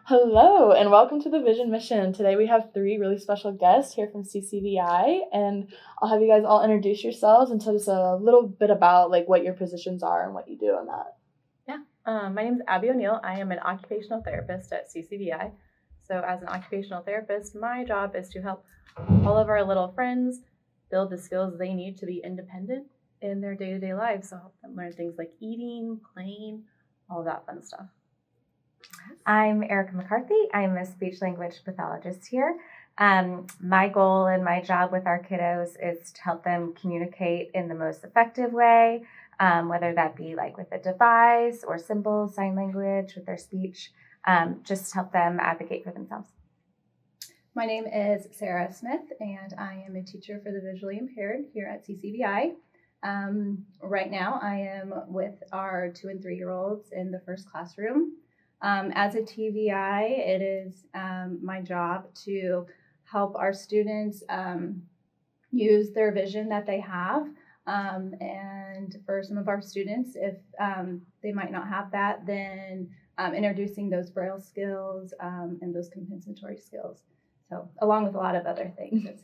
Hello, and welcome to the Vision Mission. Today we have three really special guests here from CCVI, and I'll have you guys all introduce yourselves and tell us a little bit about what your positions are and what you do in that. My name is Abbey O'Neil. I am an occupational therapist at CCVI. So as an occupational therapist, my job is to help all of our little friends build the skills they need to be independent in their day-to-day lives. So help them learn things like eating, playing, all that fun stuff. I'm McCarthy. I'm a speech-language pathologist here. My goal and my job with our kiddos is to help them communicate in the most effective way, whether that be with a device or symbols, sign language, with their speech, just help them advocate for themselves. My name is Sarah Smith, and I am a teacher for the Visually Impaired here at CCVI. Right now, I am with our 2- and 3-year-olds in the first classroom. As a TVI, it is my job to help our students use their vision that they have. And for some of our students, if they might not have that, then introducing those Braille skills and those compensatory skills. So along with a lot of other things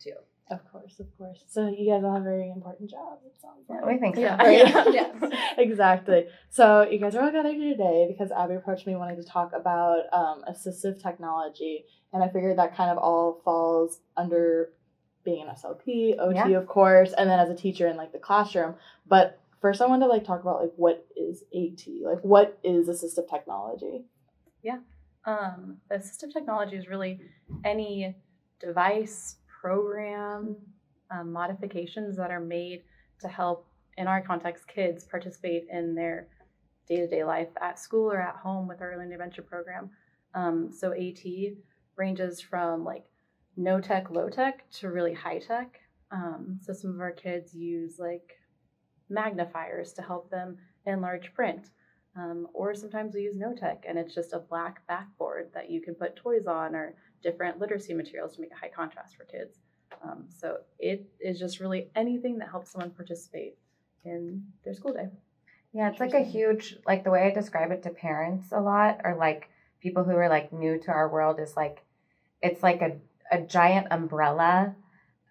too. Of course. So you guys all have very important jobs, it sounds like. We think so. Yeah, right? Yes. Exactly. So you guys are all gathered here today because Abby approached me wanting to talk about assistive technology, and I figured that kind of all falls under being an SLP, OT, of course, and then as a teacher in the classroom. But first I wanted to talk about what is AT? What is assistive technology? Yeah. Assistive technology is really any device, program, modifications that are made to help, in our context, kids participate in their day-to-day life at school or at home with our early intervention program. So AT ranges from no tech, low tech to really high tech. So some of our kids use magnifiers to help them enlarge print. Or sometimes we use no tech, and it's just a black backboard that you can put toys on or different literacy materials to make a high contrast for kids. So it is just really anything that helps someone participate in their school day. Yeah, it's a huge, the way I describe it to parents a lot, or people who are new to our world, is it's a giant umbrella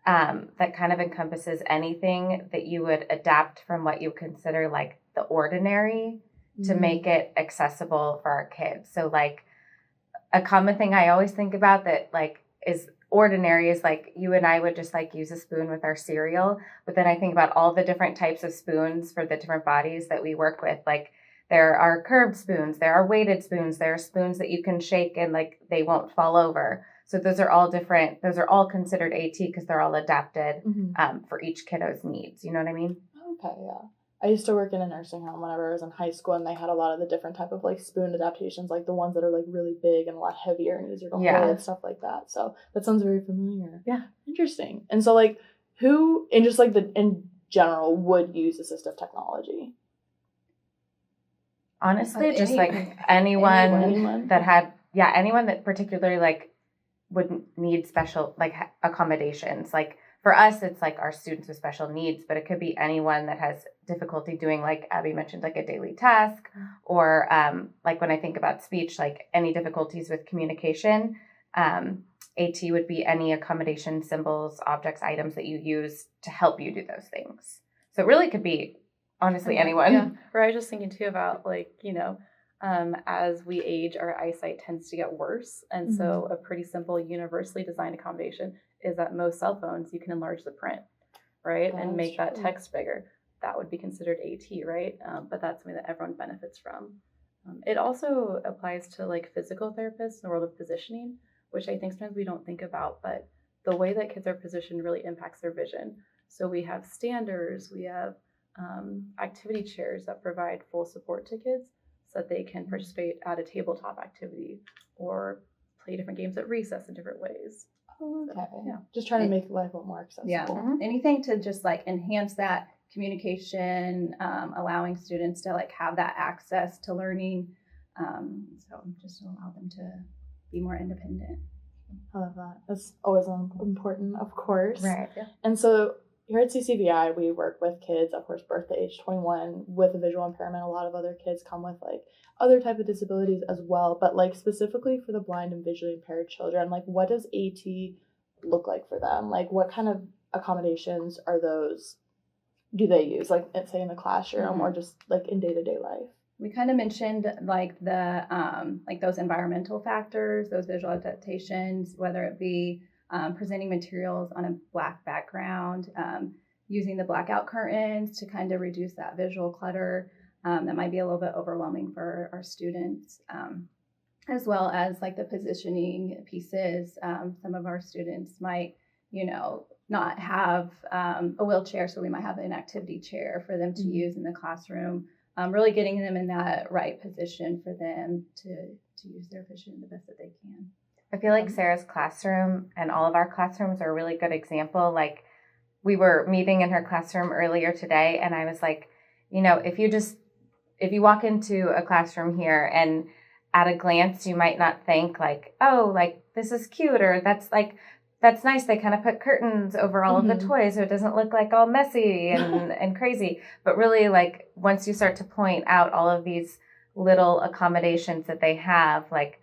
that kind of encompasses anything that you would adapt from what you consider the ordinary to make it accessible for our kids. So a common thing I always think about that is ordinary is you and I would just use a spoon with our cereal, but then I think about all the different types of spoons for the different bodies that we work with. There are curved spoons, there are weighted spoons, there are spoons that you can shake and they won't fall over. So those are all different. Those are all considered AT because they're all adapted for each kiddo's needs. You know what I mean? Okay, yeah. I used to work in a nursing home whenever I was in high school, and they had a lot of the different type of spoon adaptations, the ones that are really big and a lot heavier and easier to hold, stuff like that. So that sounds very familiar. Yeah. Interesting. And so who in just in general would use assistive technology? Honestly, just anyone that had, anyone that particularly would need special accommodations. For us, it's our students with special needs, but it could be anyone that has difficulty doing, Abby mentioned, a daily task, or when I think about speech, any difficulties with communication. AT would be any accommodation, symbols, objects, items that you use to help you do those things. So it really could be, honestly, anyone. Yeah. Or I was just thinking too about as we age, our eyesight tends to get worse. And so a pretty simple universally designed accommodation is that most cell phones, you can enlarge the print, right? And make that text bigger. That would be considered AT, right? But that's something that everyone benefits from. It also applies to physical therapists in the world of positioning, which I think sometimes we don't think about, but the way that kids are positioned really impacts their vision. So we have standers, we have activity chairs that provide full support to kids so that they can participate at a tabletop activity or play different games at recess in different ways. Okay. So, yeah. Just trying to make life a little more accessible. Yeah. Anything to just enhance that communication, allowing students to have that access to learning. So just allow them to be more independent. I love that. That's always important, of course. Right. And so here at CCVI, we work with kids, of course, birth to age 21 with a visual impairment. A lot of other kids come with like other type of disabilities as well. But like specifically for the blind and visually impaired children, like what does AT look like for them? Like what kind of accommodations are those? Do they use like say in the classroom or just like in day-to-day life? We kind of mentioned like the like those environmental factors, those visual adaptations, whether it be presenting materials on a black background, using the blackout curtains to kind of reduce that visual clutter that might be a little bit overwhelming for our students, as well as like the positioning pieces. Some of our students might, not have a wheelchair, so we might have an activity chair for them to use in the classroom. Really getting them in that right position for them to use their vision the best that they can. I feel like Sarah's classroom and all of our classrooms are a really good example. Like we were meeting in her classroom earlier today and I was like, if you walk into a classroom here and at a glance, you might not think like, oh, like this is cute or that's nice. They kind of put curtains over all of the toys so it doesn't look like all messy and crazy. But really, like once you start to point out all of these little accommodations that they have, like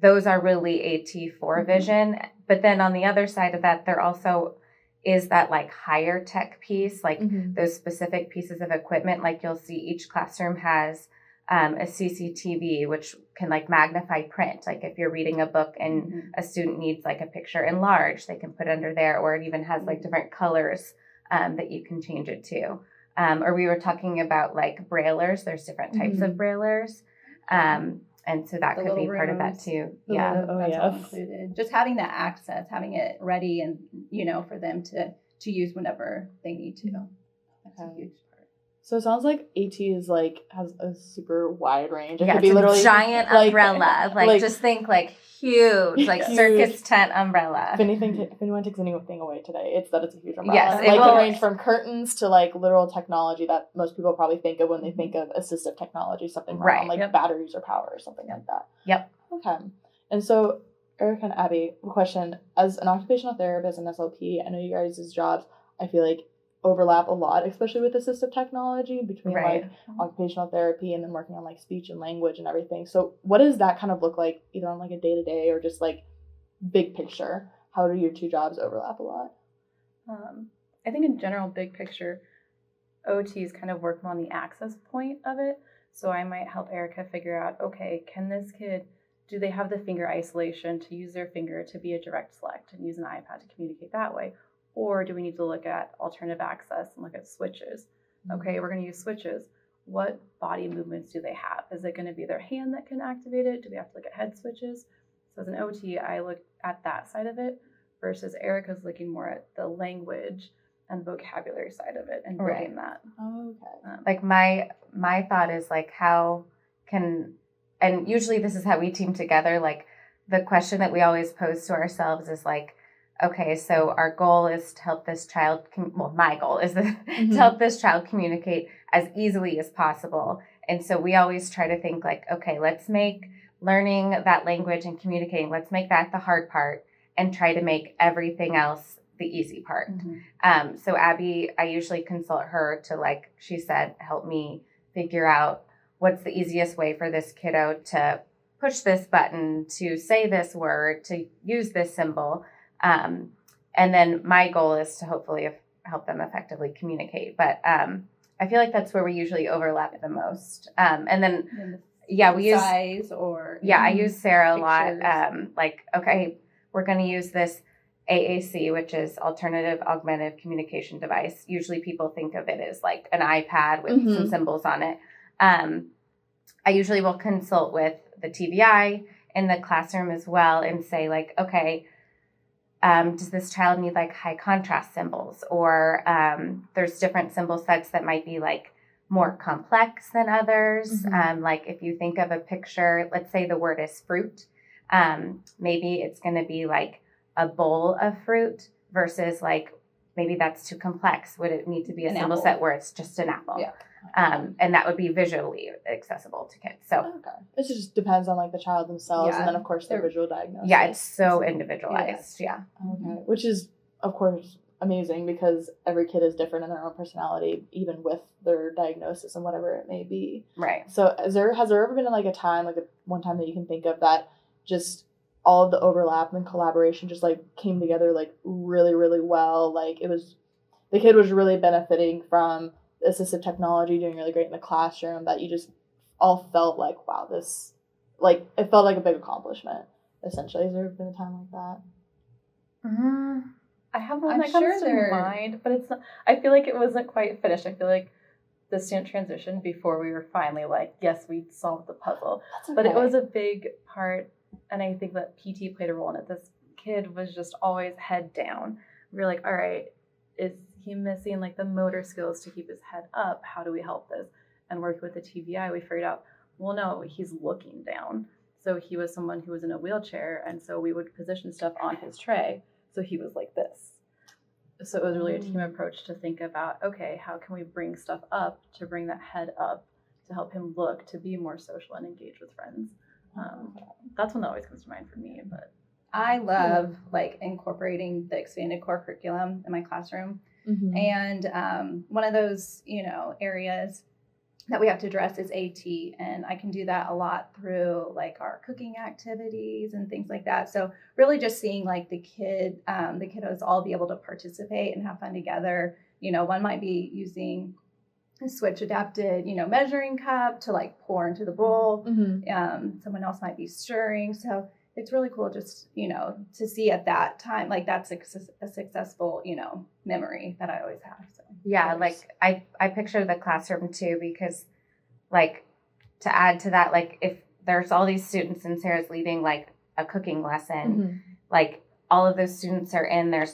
those are really AT4 vision. But then on the other side of that, there also is that like higher tech piece, like those specific pieces of equipment. Like you'll see each classroom has a CCTV, which can like magnify print. Like if you're reading a book and a student needs like a picture enlarged, they can put it under there, or it even has like different colors that you can change it to. Or we were talking about like braillers. There's different types of braillers. And so that could be part of that too. Yeah. That's all included. Just having that access, having it ready and, for them to use whenever they need to. That's a huge part. So it sounds like AT is like has a super wide range. It could be literally giant umbrella. Like just think like huge, like circus tent umbrella. If anyone takes anything away today, it's that it's a huge umbrella. Yes, it can range from curtains to like literal technology that most people probably think of when they think of assistive technology, something around like batteries or power or something like that. Yep. Okay. And so Erica and Abby, a question: as an occupational therapist and SLP, I know you guys' jobs, I feel like overlap a lot, especially with assistive technology between like occupational therapy and then working on like speech and language and everything. So what does that kind of look like either on like a day-to-day or just like big picture? How do your two jobs overlap a lot? I think in general, big picture, OTs kind of work on the access point of it. So I might help Erica figure out, okay, can this kid, do they have the finger isolation to use their finger to be a direct select and use an iPad to communicate that way? Or do we need to look at alternative access and look at switches? Okay, we're going to use switches. What body movements do they have? Is it going to be their hand that can activate it? Do we have to look at head switches? So as an OT, I look at that side of it versus Erica's looking more at the language and vocabulary side of it and building that. Oh, okay. Like my thought is like how can, and usually this is how we team together, like the question that we always pose to ourselves is like, okay, so our goal is to help this child, my goal is to help this child communicate as easily as possible. And so we always try to think like, okay, let's make learning that language and communicating, let's make that the hard part and try to make everything else the easy part. So Abby, I usually consult her to, like she said, help me figure out what's the easiest way for this kiddo to push this button, to say this word, to use this symbol. And then my goal is to hopefully help them effectively communicate. But I feel like that's where we usually overlap the most. And then, we use size or I use Sarah pictures. A lot. Like, okay, we're going to use this AAC, which is Alternative Augmented Communication Device. Usually people think of it as like an iPad with some symbols on it. I usually will consult with the TVI in the classroom as well and say like, okay, does this child need like high contrast symbols, or there's different symbol sets that might be like more complex than others. Like if you think of a picture, let's say the word is fruit, maybe it's going to be like a bowl of fruit versus like maybe that's too complex. Would it need to be a symbol set where it's just an apple? Yeah. And that would be visually accessible to kids. So it just depends on like the child themselves, and then of course their visual diagnosis. Yeah, it's so individualized. Yeah. Okay, which is of course amazing because every kid is different in their own personality, even with their diagnosis and whatever it may be. Right. So has there ever been like a time, like one time that you can think of that just all of the overlap and collaboration just like came together like really, really well? Like the kid was really benefiting from assistive technology, doing really great in the classroom, that you just all felt like, wow, this, like, it felt like a big accomplishment, essentially. Has there ever been a time like that? I have one I'm that comes sure to mind, but it's not, I feel like it wasn't quite finished. I feel like the student transitioned before we were finally like, yes, we solved the puzzle. That's okay. But it was a big part, and I think that PT played a role in it. This kid was just always head down. We were like, all right, is he missing like the motor skills to keep his head up? How do we help this? And working with the TVI, we figured out, well, no, he's looking down. So he was someone who was in a wheelchair, and so we would position stuff on his tray. So he was like this. So it was really a team approach to think about, okay, how can we bring stuff up to bring that head up to help him look, to be more social and engage with friends. That's one that always comes to mind for me. But I love like incorporating the expanded core curriculum in my classroom. Mm-hmm. And one of those, areas that we have to address is AT, and I can do that a lot through like our cooking activities and things like that. So really just seeing like the kiddos all be able to participate and have fun together. One might be using a switch adapted, measuring cup to like pour into the bowl. Mm-hmm. Someone else might be stirring. So it's really cool just, to see at that time, like that's a successful, memory that I always have. So Yeah, like I picture the classroom too, because like to add to that, like if there's all these students and Sarah's leading like a cooking lesson, like all of those students are in their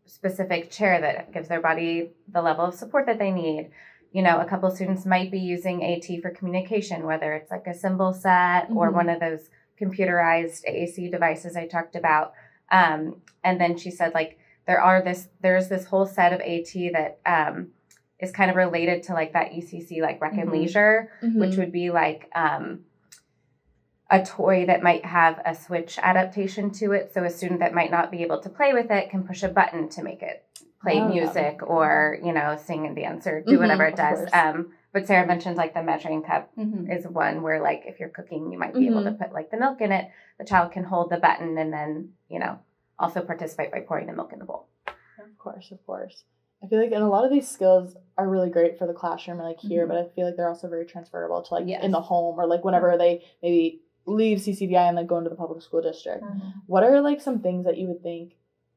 specific chair that gives their body the level of support that they need. A couple of students might be using AT for communication, whether it's like a symbol set or one of those computerized AAC devices I talked about. And then she said like there's this whole set of AT that is kind of related to like that ECC, like rec and leisure, which would be like a toy that might have a switch adaptation to it. So a student that might not be able to play with it can push a button to make it play music or, sing and dance or do whatever it does. But Sarah mentioned like the measuring cup is one where like if you're cooking, you might be able to put like the milk in it. The child can hold the button and then, also participate by pouring the milk in the bowl. Of course. I feel like, and a lot of these skills are really great for the classroom and like here, but I feel like they're also very transferable to like in the home or like whenever they maybe leave CCVI and like go into the public school district. What are like some things that you would think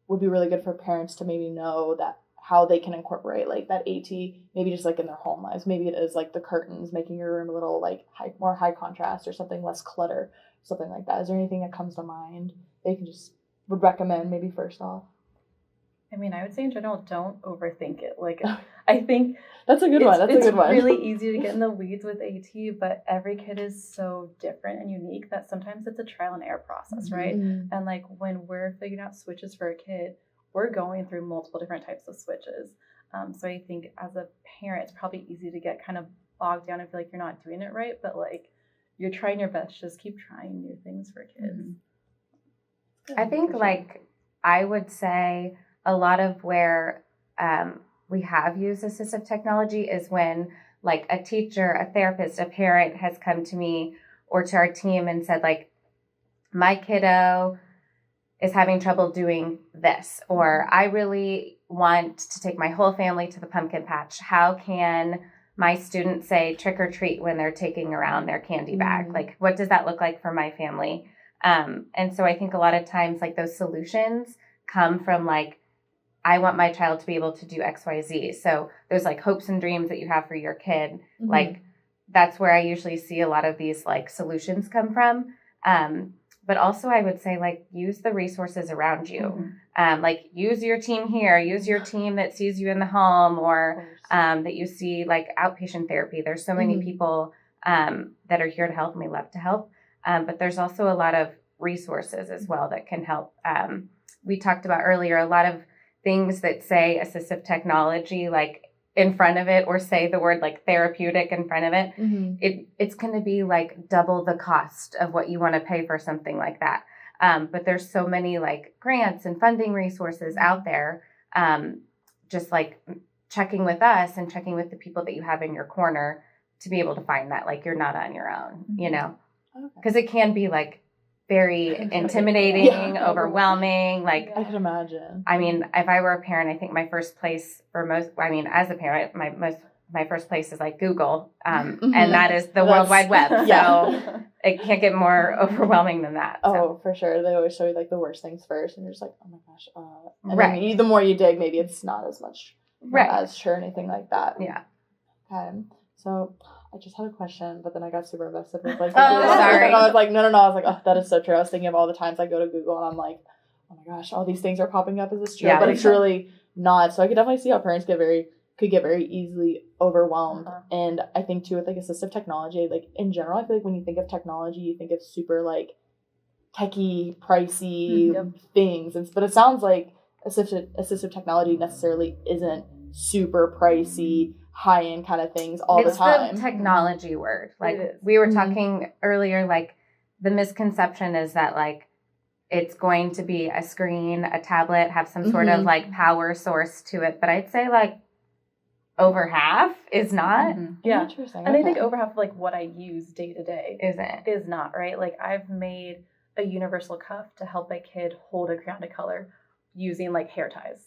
would be really good for parents to maybe know that how they can incorporate like that AT maybe just like in their home lives? Maybe it is like the curtains, making your room a little like more high contrast or something, less clutter, something like that. Is there anything that comes to mind that you can just would recommend maybe first off? I mean, I would say in general, don't overthink it. Like, I think that's a good one. That's a good one. It's really easy to get in the weeds with AT, but every kid is so different and unique that sometimes it's a trial and error process, right? And like when we're figuring out switches for a kid, we're going through multiple different types of switches. So I think as a parent, it's probably easy to get kind of bogged down and feel like you're not doing it right, but like you're trying your best. Just keep trying new things for kids. I think like I would say a lot of where we have used assistive technology is when like a teacher, a therapist, a parent has come to me or to our team and said like, my kiddo is having trouble doing this, or I really want to take my whole family to the pumpkin patch. How can my students say trick or treat when they're taking around their candy bag? Like, what does that look like for my family? And so I think a lot of times like those solutions come from like, I want my child to be able to do X, Y, Z. So those like hopes and dreams that you have for your kid, like that's where I usually see a lot of these like solutions come from. But also I would say like use the resources around you. Like use your team here, use your team that sees you in the home or that you see like outpatient therapy. There's so many people that are here to help and we love to help. But there's also a lot of resources as well that can help. We talked about earlier, a lot of things that say assistive technology like in front of it or say the word like therapeutic in front of it, it's going to be like double the cost of what you want to pay for something like that. But there's so many like grants and funding resources out there just like checking with us and checking with the people that you have in your corner to be able to find that like you're not on your own, you know, because it can be like very intimidating, overwhelming. Like I can imagine. I mean, if I were a parent, I think my first place for as a parent, my first place is like Google, and that is the World Wide Web. So it can't get more overwhelming than that. So. Oh, for sure. They always show you like the worst things first, and you're just like, oh my gosh. And then the more you dig, maybe it's not as much, as sure anything like that. Yeah. Okay. So I just had a question, but then I got super invested with like. Sorry. I was like, no. I was like, oh, that is so true. I was thinking of all the times I go to Google and I'm like, oh my gosh, all these things are popping up. Is this true? Yeah, but it's really not. So I could definitely see how parents could get very easily overwhelmed. And I think too with like assistive technology, like in general, I feel like when you think of technology, you think of super like techie, pricey things. But it sounds like assistive technology necessarily isn't super pricey, high-end kind of things all the time. It's the technology word. Like we were talking earlier, like the misconception is that like it's going to be a screen, a tablet, have some sort of like power source to it. But I'd say like over half is not. Yeah. Interesting. And I think over half of like what I use day to day isn't. Is not, right? Like I've made a universal cuff to help a kid hold a crayon to color using like hair ties.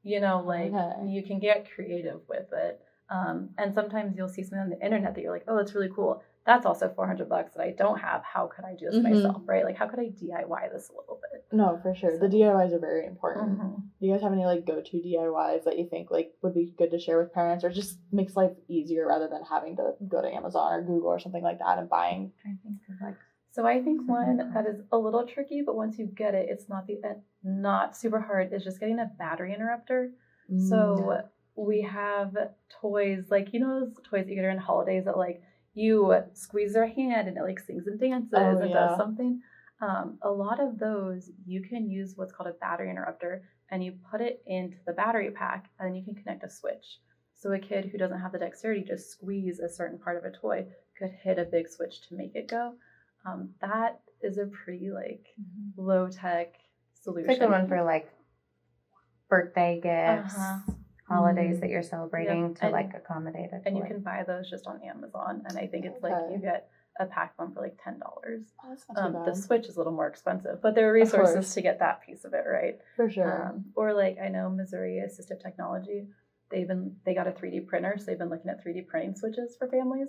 You know, like you can get creative with it. And sometimes you'll see something on the internet that you're like, oh, that's really cool. That's also $400 that I don't have. How could I do this myself, right? Like, how could I DIY this a little bit? No, for sure. The DIYs are very important. Do you guys have any like go-to DIYs that you think like would be good to share with parents, or just makes life easier rather than having to go to Amazon or Google or something like that and buying? So I think one that is a little tricky, but once you get it, it's not super hard. Is just getting a battery interrupter. So we have toys like, you know, those toys that you get around holidays that like you squeeze their hand and it like sings and dances does something. A lot of those you can use what's called a battery interrupter, and you put it into the battery pack and then you can connect a switch. So a kid who doesn't have the dexterity to squeeze a certain part of a toy could hit a big switch to make it go. That is a pretty like low tech solution. It's a good one for like birthday gifts. Holidays that you're celebrating to like accommodate it. And you can buy those just on Amazon, and I think it's like you get a pack one for like $10. Oh, that's not too bad. The Switch is a little more expensive, but there are resources to get that piece of it, right? For sure. Or like I know Missouri Assistive Technology, they got a 3D printer, so they've been looking at 3D printing switches for families,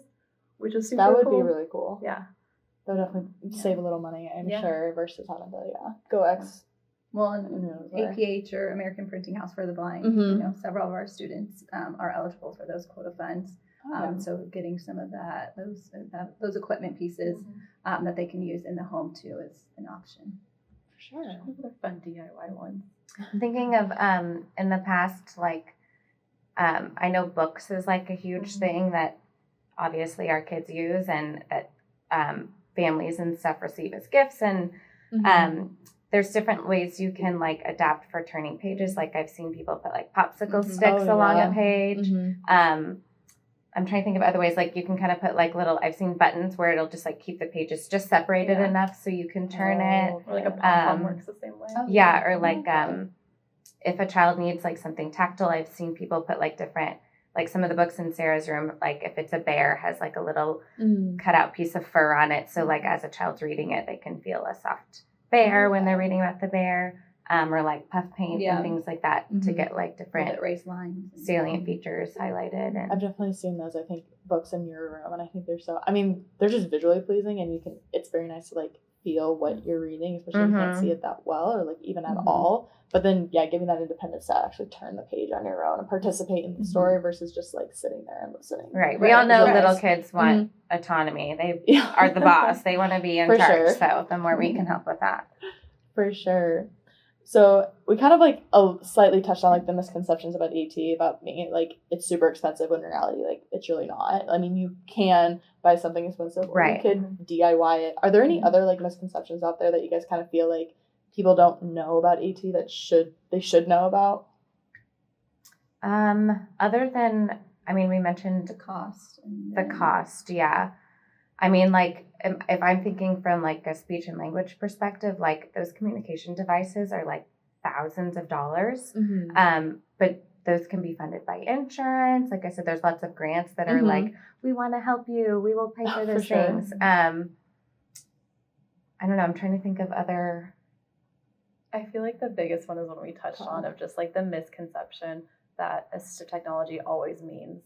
which is super cool. That would be really cool. Yeah. That would definitely save a little money, I'm sure, versus having to go X. Well, APH or American Printing House for the Blind, you know, several of our students are eligible for those quota funds. So getting some of those equipment pieces that they can use in the home too is an option. For sure. They're fun DIY ones. I'm thinking of in the past, like I know books is like a huge thing that obviously our kids use and that families and stuff receive as gifts, and there's different ways you can like adapt for turning pages. Like I've seen people put like popsicle sticks along a page. I'm trying to think of other ways. Like you can kind of put like I've seen buttons where it'll just like keep the pages just separated enough so you can turn it. Or like a pom-pom works the same way. Or like if a child needs like something tactile, I've seen people put like different, like some of the books in Sarah's room, like if it's a bear, has like a little cutout piece of fur on it. So like as a child's reading it, they can feel a soft bear when they're reading about the bear, or like puff paint and things like that to get like different erase lines, salient features highlighted. And I've definitely seen those. I think books in your room, and I think they're just visually pleasing, and it's very nice to like feel what you're reading, especially if you can't see it that well or like even at all. But then giving that independence to actually turn the page on your own and participate in the story versus just like sitting there and listening. Right. We all know little kids want autonomy. They are the boss. They want to be in charge. Sure. So the more we can help with that. For sure. So we kind of like slightly touched on like the misconceptions about AT, about being like it's super expensive when in reality like it's really not. I mean, you can buy something expensive or you could DIY it. Are there any other like misconceptions out there that you guys kind of feel like people don't know about AT that they should know about? Other than, I mean, we mentioned the cost. Yeah. I mean, like, if I'm thinking from like a speech and language perspective, like those communication devices are like thousands of dollars. Mm-hmm. But those can be funded by insurance. Like I said, there's lots of grants that are Mhm. like, we want to help you. We will pay for For those sure. things. I don't know. I'm trying to think of other. I feel like the biggest one is one we touched on of just like the misconception that assistive technology always means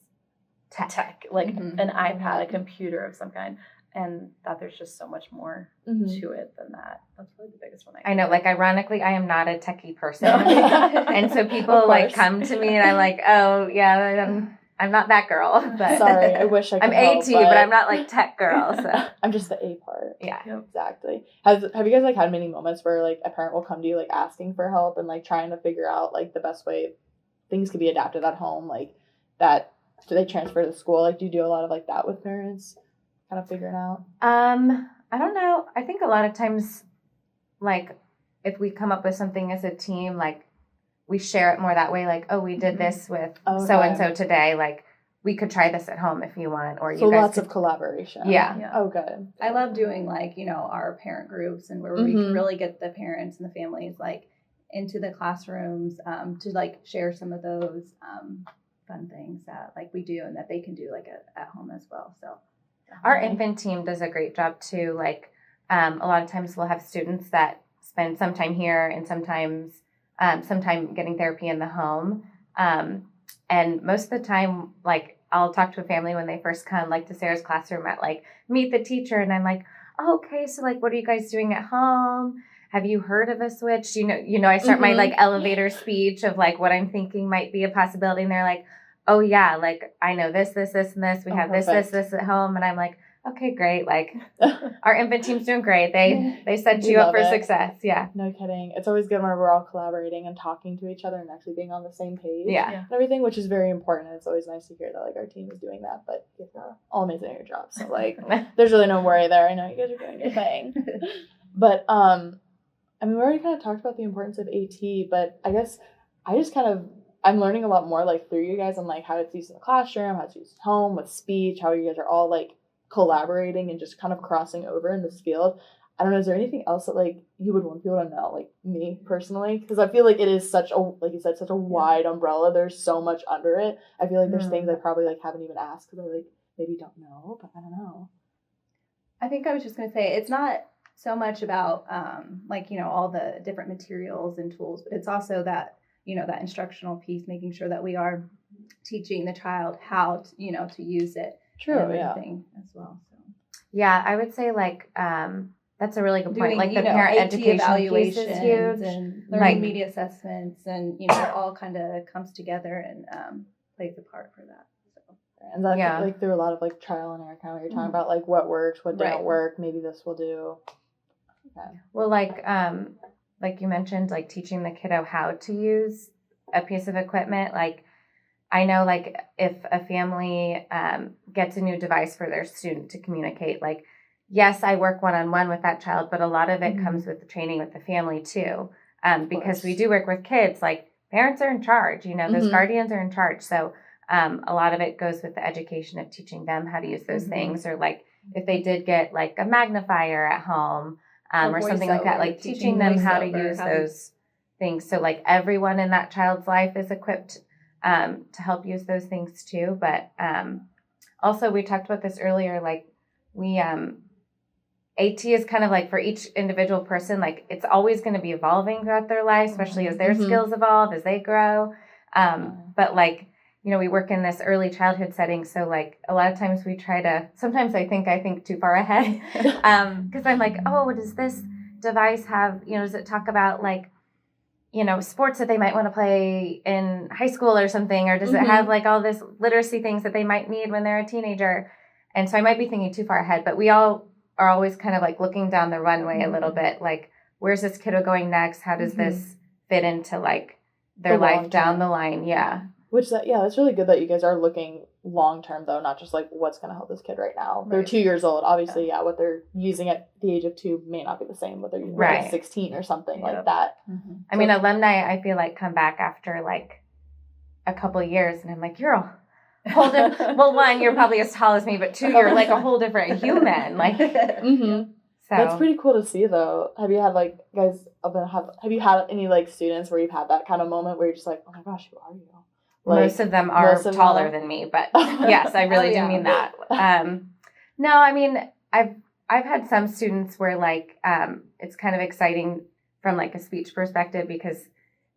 tech, like Mhm. an iPad, a computer of some kind, and that there's just so much more Mhm. to it than that. That's really the biggest one. I know, like, ironically, I am not a techie person. No. And so people Of like course. come to me and I'm like, oh yeah, I'm not that girl. But Sorry, I wish I could I'm help, AT, but I'm not like tech girl. So I'm just the A part. yeah. Exactly. Have you guys like had many moments where like a parent will come to you like asking for help and like trying to figure out like the best way things could be adapted at home, like that do they transfer to school? Like do you do a lot of like that with parents? Kind of figuring out? I don't know. I think a lot of times, like, if we come up with something as a team, like, we share it more that way. Like, oh, we did this with so-and-so today. Like, we could try this at home if you want. Or So you guys lots could... of collaboration. Yeah. Oh, good. I love doing like, our parent groups and where we can really get the parents and the families like into the classrooms to like share some of those fun things that like we do and that they can do like at home as well. So our infant team does a great job too. Like a lot of times we'll have students that spend some time here and sometimes some time getting therapy in the home. And most of the time, like I'll talk to a family when they first come, like to Sarah's classroom at like meet the teacher. And I'm like, oh, okay, so like, what are you guys doing at home? Have you heard of a switch? I start my like elevator speech of like what I'm thinking might be a possibility. And they're like, oh yeah, like I know this, and this. We have perfect. this at home. And I'm like, okay, great. Like our infant team's doing great. They set We you up love for it. success. Yeah. No kidding. It's always good when we're all collaborating and talking to each other and actually being on the same page. Yeah. And everything, which is very important. It's always nice to hear that like our team is doing that, but you're all amazing at your job. So like there's really no worry there. I know you guys are doing your thing. But I mean we already kind of talked about the importance of AT, but I guess I'm learning a lot more like through you guys on like how it's used in the classroom, how it's used at home with speech, how you guys are all like collaborating and just kind of crossing over in this field. I don't know, is there anything else that like you would want people to know, like me personally? Because I feel like it is such a, like you said, such a wide umbrella. There's so much under it. I feel like there's things I probably like haven't even asked because I like maybe don't know, but I don't know. I think I was just going to say it's not so much about all the different materials and tools, but it's also that that instructional piece, making sure that we are teaching the child how to, to use it. True, and yeah. everything as well. So Yeah, I would say like that's a really good point. doing, Like the parent AT education piece is huge. and learning Like media assessments, and it all kind of comes together and plays a part for that. So. And that's Yeah. like through a lot of like trial and error, kind of what you're talking about, like what works, what didn't Right. work, maybe this will do. Okay. Well, like you mentioned, like teaching the kiddo how to use a piece of equipment. Like I know, like if a family gets a new device for their student to communicate, like yes, I work one-on-one with that child, but a lot of it comes with the training with the family too, because we do work with kids. Like parents are in charge, those guardians are in charge. So a lot of it goes with the education of teaching them how to use those things, or like if they did get like a magnifier at home. Or something like that, like teaching them how to use those things. So like everyone in that child's life is equipped to help use those things too. But also we talked about this earlier, like we, AT is kind of like for each individual person, like it's always going to be evolving throughout their life, especially as their skills evolve, as they grow. But like, we work in this early childhood setting. So like a lot of times we try to, sometimes I think too far ahead. Cause I'm like, oh, does this device have, does it talk about like, sports that they might want to play in high school or something? Or does it have like all this literacy things that they might need when they're a teenager? And so I might be thinking too far ahead, but we all are always kind of like looking down the runway a little bit. Like, where's this kiddo going next? How does this fit into like their life down the line? Yeah. That's really good that you guys are looking long term though, not just like what's going to help this kid right now. They're 2 years old, obviously. Yeah, what they're using at the age of 2 may not be the same what they're using at 16 or something like that. I mean, alumni, I feel like come back after like a couple of years, and I'm like, you're a whole different. Well, one, you're probably as tall as me, but two, you're like a whole different human. Like, So That's pretty cool to see, though. Have you had like guys? Have you had any like students where you've had that kind of moment where you're just like, oh my gosh, who are you? Like, most of them are taller than me, but yes, I really do mean that. No, I mean, I've had some students where like it's kind of exciting from like a speech perspective because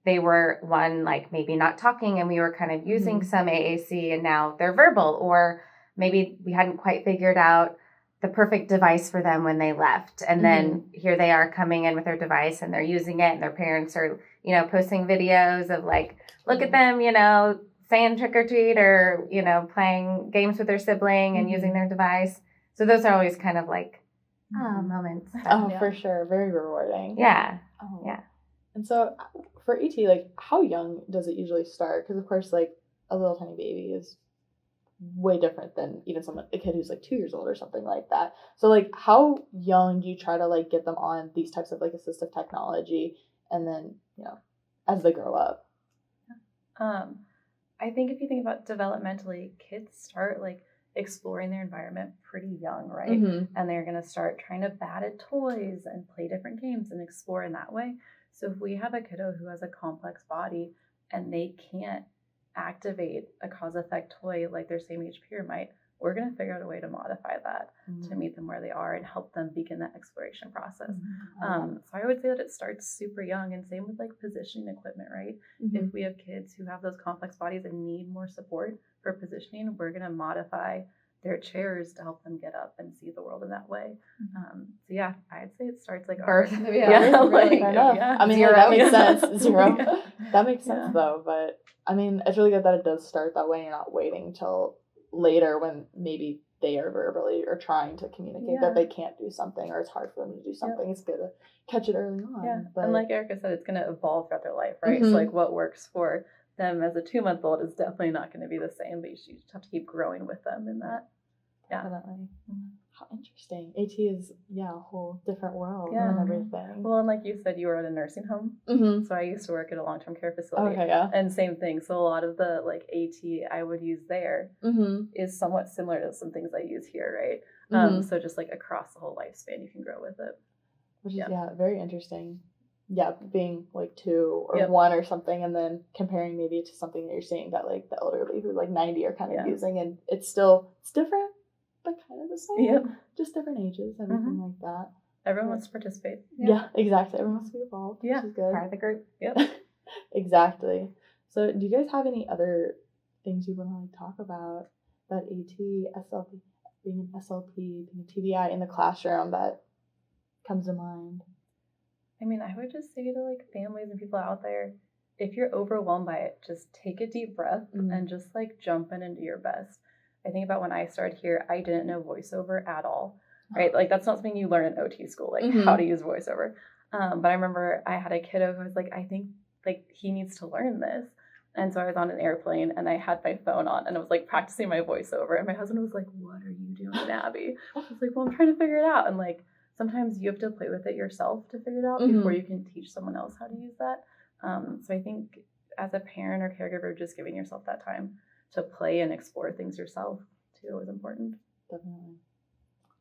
they were like maybe not talking and we were kind of using some AAC and now they're verbal, or maybe we hadn't quite figured out the perfect device for them when they left. And then here they are coming in with their device and they're using it and their parents are, posting videos of like, look at them, saying trick or treat or, playing games with their sibling and using their device. So those are always kind of like, moments. For sure. Very rewarding. Yeah. Oh. Yeah. And so for ET, like how young does it usually start? Because of course, like a little tiny baby is way different than even a kid who's like 2 years old or something like that. So like how young do you try to like get them on these types of like assistive technology and then, as they grow up? I think if you think about developmentally, kids start like exploring their environment pretty young, right? And they're going to start trying to bat at toys and play different games and explore in that way. So if we have a kiddo who has a complex body and they can't activate a cause-effect toy like their same age peer might, we're going to figure out a way to modify that to meet them where they are and help them begin that exploration process. So I would say that it starts super young, and same with like positioning equipment, right? If we have kids who have those complex bodies and need more support for positioning, we're going to modify their chairs to help them get up and see the world in that way. So yeah, I'd say it starts like birth. Really, I mean, zero. That makes sense. Zero. That makes sense though. But I mean, it's really good that it does start that way. And you're not waiting till later when maybe they are verbally or trying to communicate that they can't do something or it's hard for them to do something. It's good to catch it early on. Yeah, and like Erica said, it's going to evolve throughout their life, right? So like what works for them as a 2-month-old is definitely not going to be the same, but you just have to keep growing with them in that. Yeah. Definitely. How interesting. AT is, a whole different world and everything. Well, and like you said, you were at a nursing home. So I used to work at a long-term care facility. Okay, yeah. And same thing. So a lot of the like AT I would use there is somewhat similar to some things I use here, right? So just like across the whole lifespan, you can grow with it. Which is, very interesting. Yeah, being like 2 or 1 or something, and then comparing maybe to something that you're seeing that like the elderly who like 90 are kind of using, and it's different, but kind of the same. Just different ages, everything like that. Everyone wants to participate. Yeah, exactly. Everyone wants to be involved. Yeah, which is good. Part of the group. Yep. Exactly. So, do you guys have any other things you want to like talk about that AT, SLP, being an SLP, being a TBI in the classroom that comes to mind? I mean, I would just say to like families and people out there, if you're overwhelmed by it, just take a deep breath and just like jump in and do your best. I think about when I started here, I didn't know voiceover at all, right? Like that's not something you learn in OT school, like how to use voiceover. But I remember I had a kiddo who was like, I think like he needs to learn this. And so I was on an airplane and I had my phone on and I was like practicing my voiceover. And my husband was like, what are you doing, Abby? I was like, well, I'm trying to figure it out. And like, sometimes you have to play with it yourself to figure it out before you can teach someone else how to use that. So I think as a parent or caregiver, just giving yourself that time to play and explore things yourself too is important. Definitely.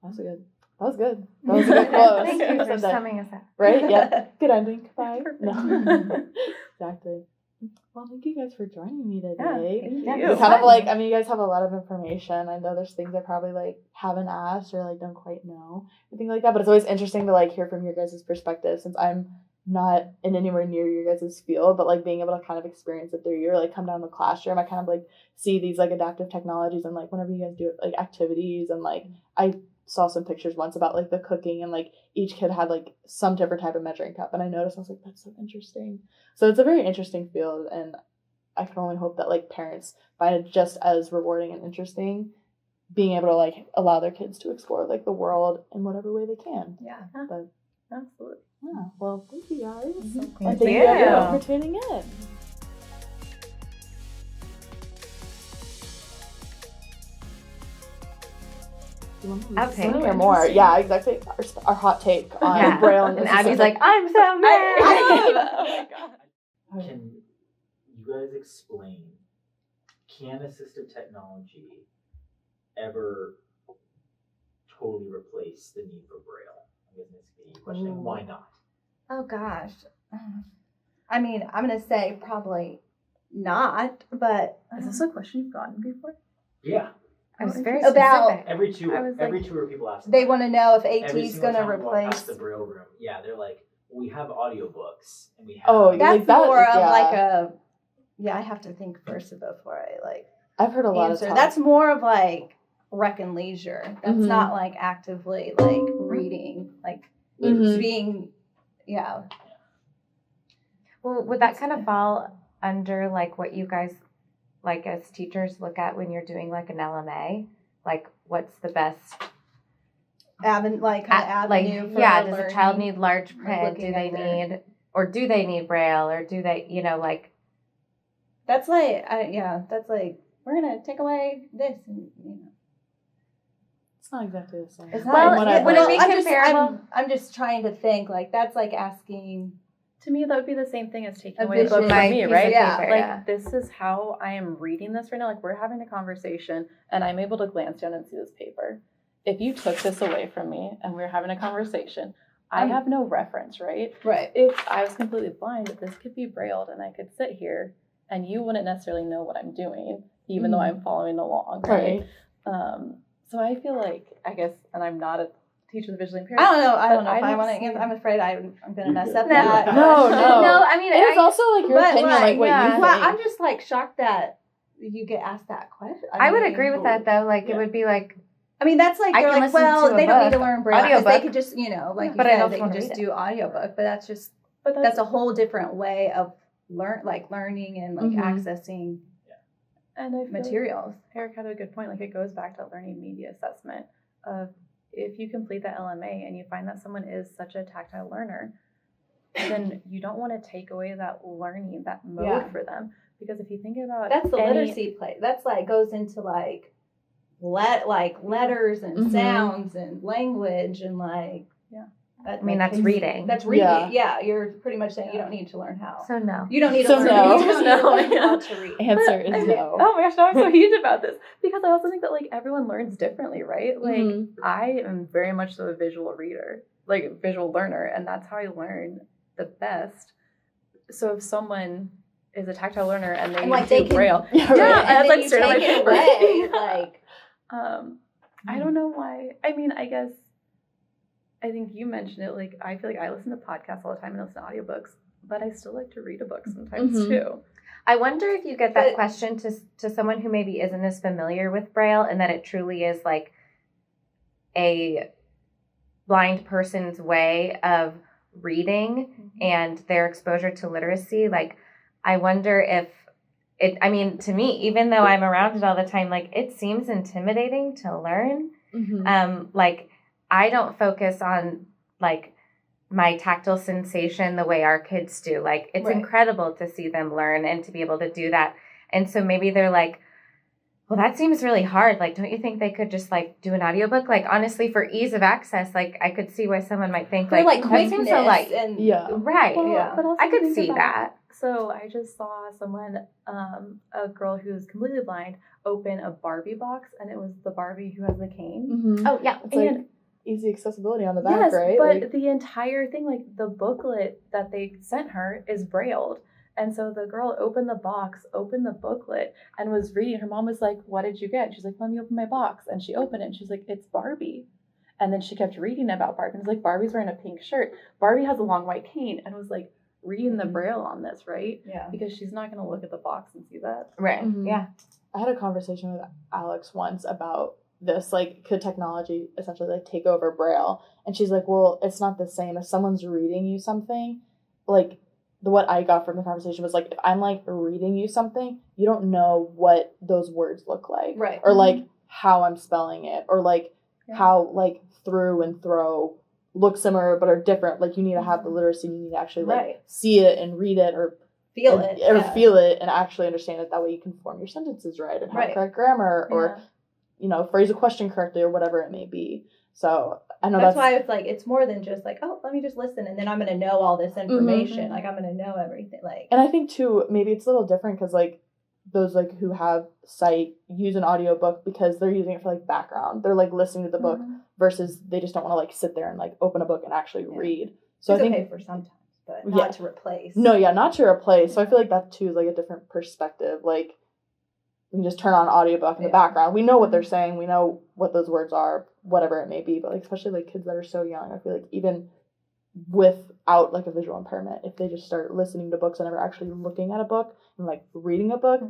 That was good. That was a good close. Thank you for summing us up. Right? Yeah. Good ending. Bye. No. Exactly. Well, thank you guys for joining me today. Yeah, thank you. Kind of like, I mean, you guys have a lot of information. I know there's things I probably like haven't asked or like don't quite know, anything like that. But it's always interesting to like hear from your guys' perspective since I'm not in anywhere near your guys' field, but like being able to kind of experience it through you or like come down in the classroom. I kind of like see these like adaptive technologies and like whenever you guys do like activities and like I saw some pictures once about like the cooking and like each kid had like some different type of measuring cup and I noticed I was like, that's so interesting. So it's a very interesting field and I can only hope that like parents find it just as rewarding and interesting being able to like allow their kids to explore like the world in whatever way they can. Yeah. But absolutely. Yeah. Well, thank you guys. Thank you you everyone for tuning in. Okay. Want to hear more? Yeah, exactly. Our hot take on Braille and Abby's like, I'm so mad. Oh my god. Can you guys explain? Can assistive technology ever totally replace the need for Braille? I'm guessing it's a question. Why not? Oh gosh. I mean, I'm gonna say probably not, but Is this a question you've gotten before? Yeah. I was very About- specific. Every tour, I was every tour people ask. they about want it. to know if Every AT is single gonna time we walk past replace. the Braille room. Yeah, they're like, we have audiobooks and we have. Oh, That's like that, more of yeah. like a. Yeah, I have to think first before I like I've heard a lot answer. of That's more of like rec and leisure. That's Mhm. not like actively like reading, like Mhm. being. Yeah. Well, would that kind of fall under like what you guys like as teachers look at when you're doing like an LMA? Like what's the best Avenue. like For does a child learning. need large like print? looking Do they at their- need or do they need Braille or do they, you know, like That's like, that's like we're gonna take away this, and you know. It's not exactly the same. It's Well, From what I've would it heard. be comparable? I'm just trying to think. Like that's like asking. To me, that would be the same thing as taking A away a book vision. from My me, piece of right? Yeah. paper, Like, yeah. this is how I am reading this right now. Like, we're having a conversation, and I'm able to glance down and see this paper. If you took this away from me, and we were having a conversation, I have no reference, right? Right. If I was completely blind, this could be brailled, and I could sit here, and you wouldn't necessarily know what I'm doing, even though I'm following along, right? So I feel like, I guess, and I'm not a teacher of the visually impaired. I don't know. I don't know But if I I don't want to see- answer. I'm afraid I'm going to mess You're up good. that. No, no. No, I mean And it's I, also like your But, opinion, like, like what yeah. you think. Well, I'm just like shocked that you get asked that question. I would mean, agree with that though. Like Yeah. it would be like I mean, that's like I they're can like, listen well, to a they don't need to book, learn Braille because they audiobook. could just, you know, like you But I said, don't they could wanna just read do audiobook. But that's just But that's a whole different way of learning and like Mhm. accessing and I feel materials. Eric had a good point. Like, it goes back to learning media assessment of if you complete that LMA and you find that someone is such a tactile learner, then you don't want to take away that learning, that mode Yeah. for them. Because if you think about That's the any- literacy play. That's like goes into like letters and Mhm. sounds and language and like Yeah. That, I mean, like, that's reading. That's reading. Yeah. Yeah, you're pretty much saying you don't need to learn how. so no. You don't need to So learn. no. You just need to learn No. how to read. Answer But, I is mean, no. Oh my gosh, now I'm so huge about this because I also think that like everyone learns differently, right? Like Mhm. I am very much so a visual reader, like a visual learner, and that's how I learn the best. So if someone is a tactile learner and they And, like, do they can- Braille, Yeah, yeah, right. and And it's then like you straight on my take it paper. away, Yeah. like I don't know why. I mean, I guess I think you mentioned it. Like, I feel like I listen to podcasts all the time and listen to audiobooks, but I still like to read a book sometimes Mhm. too. I wonder if you get that But- question to someone who maybe isn't as familiar with Braille and that it truly is like a blind person's way of reading and their exposure to literacy. Like, I wonder if I mean, to me, even though I'm around it all the time, like it seems intimidating to learn. Mhm. Like I don't focus on like my tactile sensation the way our kids do. Like it's Right. incredible to see them learn and to be able to do that. And so maybe they're like, well, that seems really hard. Like, don't you think they could just like do an audiobook? Like, honestly, for ease of access, like I could see why someone might think for like, like that quickness seems so like, and Yeah. right. Well, Yeah. but also I could think see about- that. So I just saw someone, a girl who's completely blind, open a Barbie box, and it was the Barbie who has the cane. Mhm. Oh yeah. It's like And easy accessibility on the back, yes, right? but Like, the entire thing, like the booklet that they sent her, is brailled. And so the girl opened the box, opened the booklet, and was reading. Her mom was like, "What did you get?" She's like, "Let me open my box." And she opened it, and she's like, "It's Barbie." And then she kept reading about Barbie. And it was like, Barbie's wearing a pink shirt. Barbie has a long white cane, and was like reading the braille on this, right? yeah. Because she's not going to look at the box and see that. Right. Mhm. Yeah. I had a conversation with Alex once about this, like, could technology essentially like take over Braille? And she's like, well, it's not the same. If someone's reading you something, like what I got from the conversation was like, if I'm like reading you something, you don't know what those words look like. Right. Or like how I'm spelling it, or like Yeah. how like through and throw look similar but are different. Like you need to have the literacy, you need to actually like Right. see it and read it or Feel and- it. or yeah. feel it and actually understand it. That way you can form your sentences right and have Right. correct grammar or Yeah. phrase a question correctly or whatever it may be. So I know That's why it's like it's more than just like, oh, let me just listen and then I'm gonna know all this information. Mhm. Like I'm gonna know everything. Like and I think too maybe it's a little different because like those like who have sight use an audiobook because they're using it for like background. They're like listening to the book versus they just don't want to like sit there and like open a book and actually read. So It's I think okay for sometimes, but not to replace. No, yeah, not to replace. So I feel like that too is like a different perspective. Like we can just turn on audiobook in the background. We know what they're saying. We know what those words are, whatever it may be. But like especially like kids that are so young, I feel like even without like a visual impairment, if they just start listening to books and never actually looking at a book and like reading a book,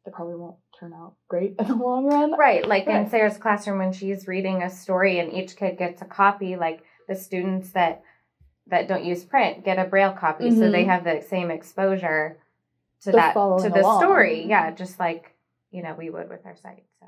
it probably won't turn out great in the long run. Right. Like in Sarah's classroom when she's reading a story and each kid gets a copy, like the students that don't use print get a Braille copy, so they have the same exposure to the along. story. Yeah, just like, we would with our sight. So